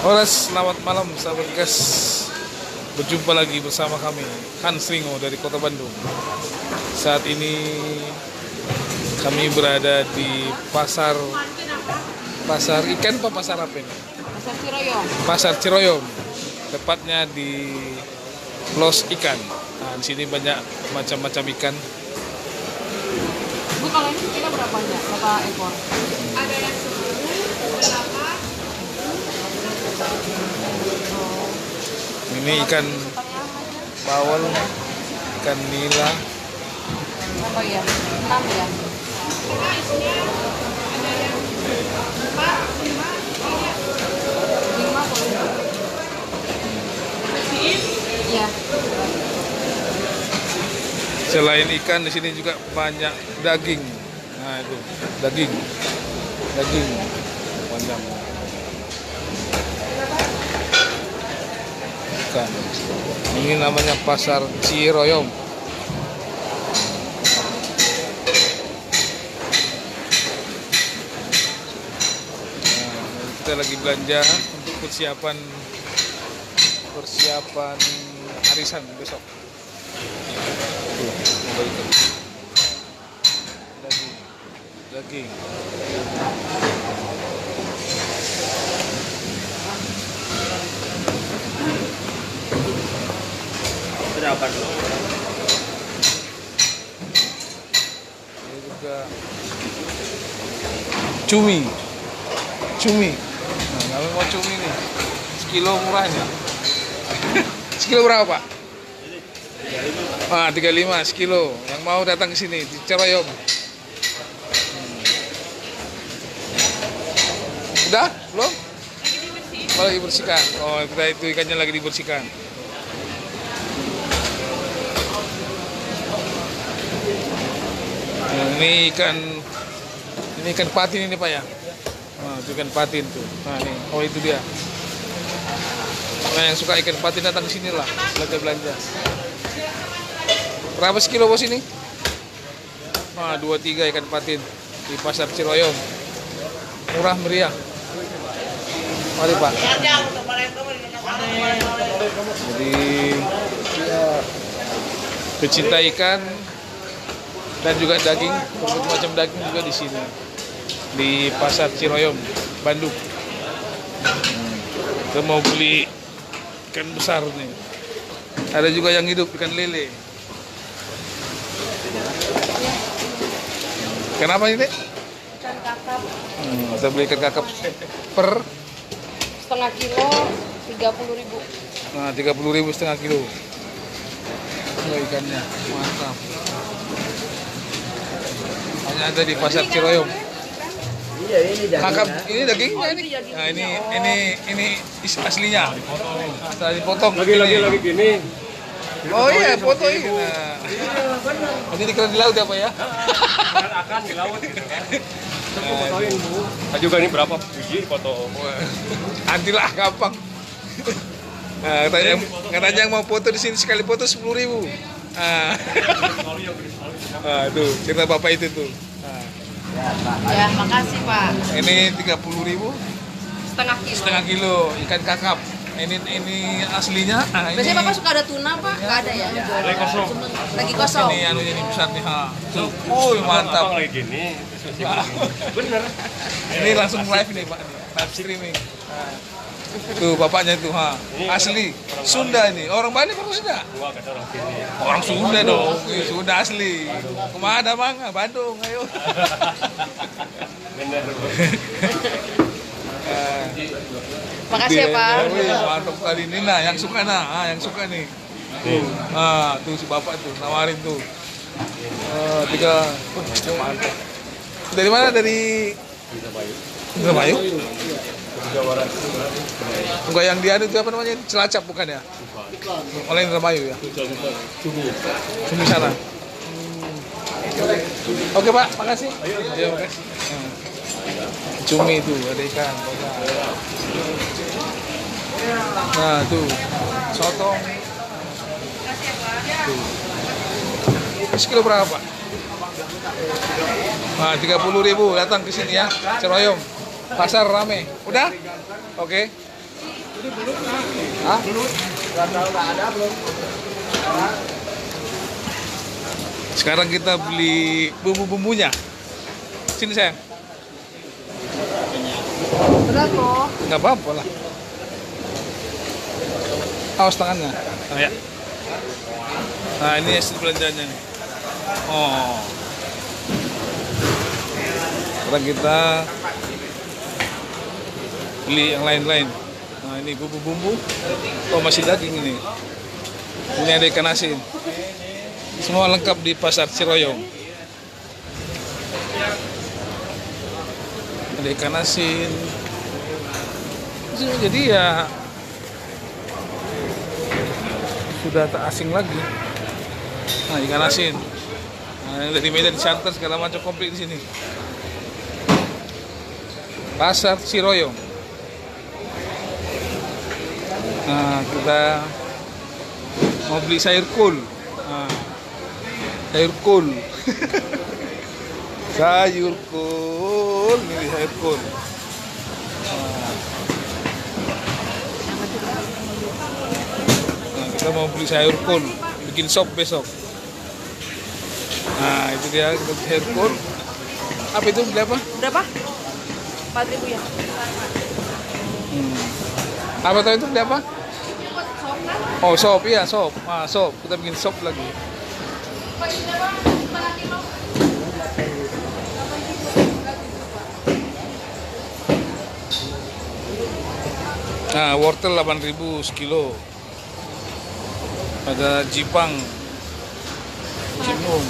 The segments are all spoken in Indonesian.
Halo, selamat malam sahabat gas. Berjumpa lagi bersama kami Hans Ringo dari Kota Bandung. Saat ini kami berada di pasar ikan apa pasar apa ini? Pasar Ciroyom. Pasar Ciroyom. Tepatnya di Los Ikan. Nah, di sini banyak macam-macam ikan. Bu, kalau ini kira berapanya? Berapa ekor? Ada yang 10, 8. Ini ikan bawal, ikan nila. Berapa ya? 6 ya? Lima boleh. Iya. Selain ikan di sini juga banyak daging. Nah itu daging panjang. Ikan. Ini namanya pasar Ciroyom. Nah, kita lagi belanja untuk persiapan arisan besok. Daging. Berapa dulu? Ini juga cumi. Nah, kami mau cumi nih. Sekilo murahnya. Sekilo berapa, Pak? 35 sekilo. Yang mau datang ke sini di Ciroyom. Udah? Belum? Oh, lagi bersihkan. Oh, kita itu ikannya lagi dibersihkan. Nah, ini ikan patin ini, Pak ya. Nah, itu ikan patin tuh. Nah, ini. Oh, itu dia. Nah, yang suka ikan patin datang ke sini lah, belanja. Berapa sekilo bos ini? Nah, 23 ikan patin di pasar Ciroyom. Murah meriah. Mari Pak. Jadi pecinta ikan dan juga daging, berbagai macam daging juga di sini di pasar Ciroyom, Bandung. Kita mau beli ikan besar nih. Ada juga yang hidup, ikan lele. Kenapa ini? Ikan kakap Kita beli ikan kakap per setengah kilo 30.000. nah 30.000 setengah kilo. Oh, ikannya mantap. Hanya ada di pasar Ciroyom. Iya, ini Kakap ini dagingnya ini. Nah, ini aslinya. Setelah dipotong. lagi gini. Oh iya, foto ini. Nah. Nanti dikira di laut ya, Pak ya? Akan di laut gitu kan. Coba fotoin, Bu. Juga ini berapa biji foto? Nanti lah, gampang. Nah, katanya yang mau foto di sini sekali foto 10.000. Nah, tuh cerita bapak itu tuh. Nah, Ya, makasih Pak. ini 30.000 Setengah kilo. ikan kakap. Ini aslinya. Nah, ini Biasanya Bapak suka ada tuna, Pak? Nggak ada ya? Lagi kosong. ini anunya ini besar nih. Tuh, mantap. Kayak gini. Nah, Bener. ini langsung live nih Pak, live streaming. Nah, tuh bapaknya tuh, asli Sunda ini. Orang Bali apa Sunda? Gua kata orang sini. Orang Sunda dong. Sunda asli. Kemana Mangga? Bandung, ayo. Bener. Makasih ya Pak. Wih, mantap kali ini nah, yang suka yang suka nih. Tuh si bapak tuh nawarin tuh. Mantap. Dari mana? Dari Indramayu? Enggak, yang dia itu apa namanya? Cilacap bukan ya? Oleh Indramayu ya? Cumi sana. Oke Pak, makasih. Ya, makasih. Cumi itu ada ikan. Nah tuh sotong. Tuh. Sekilo berapa Pak? Nah, 30.000 datang ke sini ya, Ciroyom. Pasar rame. Udah? Oke. Hah? Sekarang kita beli bumbu-bumbunya. Sini sayang. Berat loh. Nggak apa-apa lah. Awas tangannya. Nah, ya. Nah ini hasil belanjanya nih. Oh. Sekarang kita beli yang lain-lain. Nah ini bumbu-bumbu. Oh masih daging ini. Ini ada ikan asin. Semua lengkap di pasar Ciroyom. Ada ikan asin. Jadi ya sudah tak asing lagi. Nah ikan asin. Nah, yang dari Medan disanter segala macam komplit di sini. Pasar Ciroyom. Nah kita mau beli sayur kol. Nah, sayur kol. Sayur kol, ini sayur kol. Nah, kita mau beli sayur kol, bikin sop besok. Nah, itu dia kita beli sayur kol. Apa itu? Beli apa? Berapa? 4.000 ya. Apa tahu itu? Beli apa? Oh, sop, iya sop. Ah, sop. Kita bikin sop lagi. Nah, wortel 8.000 sekilo. Ada jipang, cimun,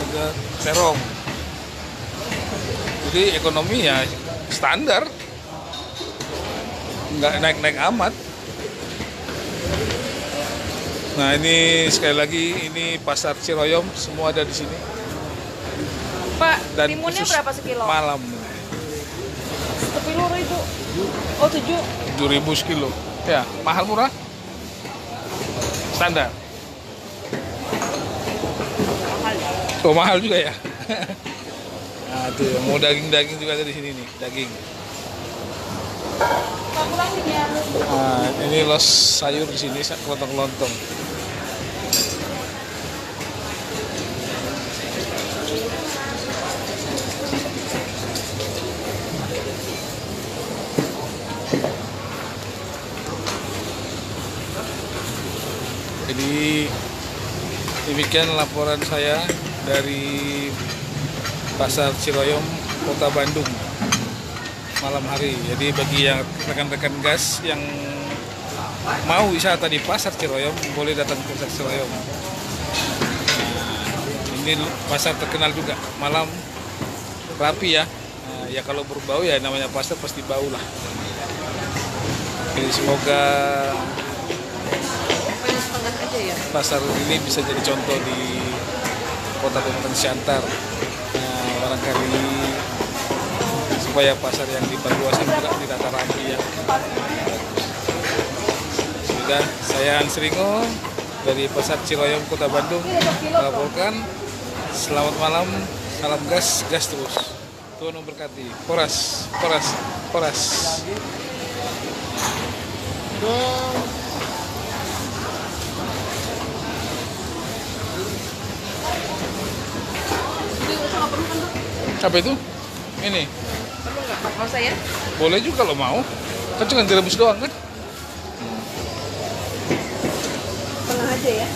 ada terong. Jadi ekonomi ya standar, nggak naik-naik amat. Nah ini sekali lagi ini pasar Ciroyom, semua ada di sini. Pak, Dan timunnya khusus berapa sekilo? malam. 10.000. Oh 7. 7.000 sekilo. Ya, mahal murah? Standar. Oh, mahal juga ya. Nah, tuh mau daging-daging juga ada di sini nih, daging. Pak kurangin ya. Nah, ini los sayur di sini, lontong-lontong. Jadi demikian laporan saya dari Pasar Ciroyom, Kota Bandung malam hari. Jadi bagi yang rekan-rekan gas yang mau wisata di Pasar Ciroyom boleh datang ke Pasar Ciroyom. Nah, ini pasar terkenal juga, malam rapi ya. Nah, ya kalau berbau ya namanya pasar pasti bau lah. Jadi semoga Aja ya. pasar ini bisa jadi contoh di kota Kabupaten Siantar. Nah, barangkali supaya pasar yang di Paduasan juga ditata rapi ya. Sudah, saya Hans Ringo dari Pasar Ciroyom Kota Bandung melaporkan. Selamat malam, salam gas, gas terus. Tuhan memberkati. Poras, poras, poras. Apa itu? Ini? Perlu nggak? Mau saya? Boleh juga kalau mau. Kan cuma direbus doang kan? Tengah aja ya.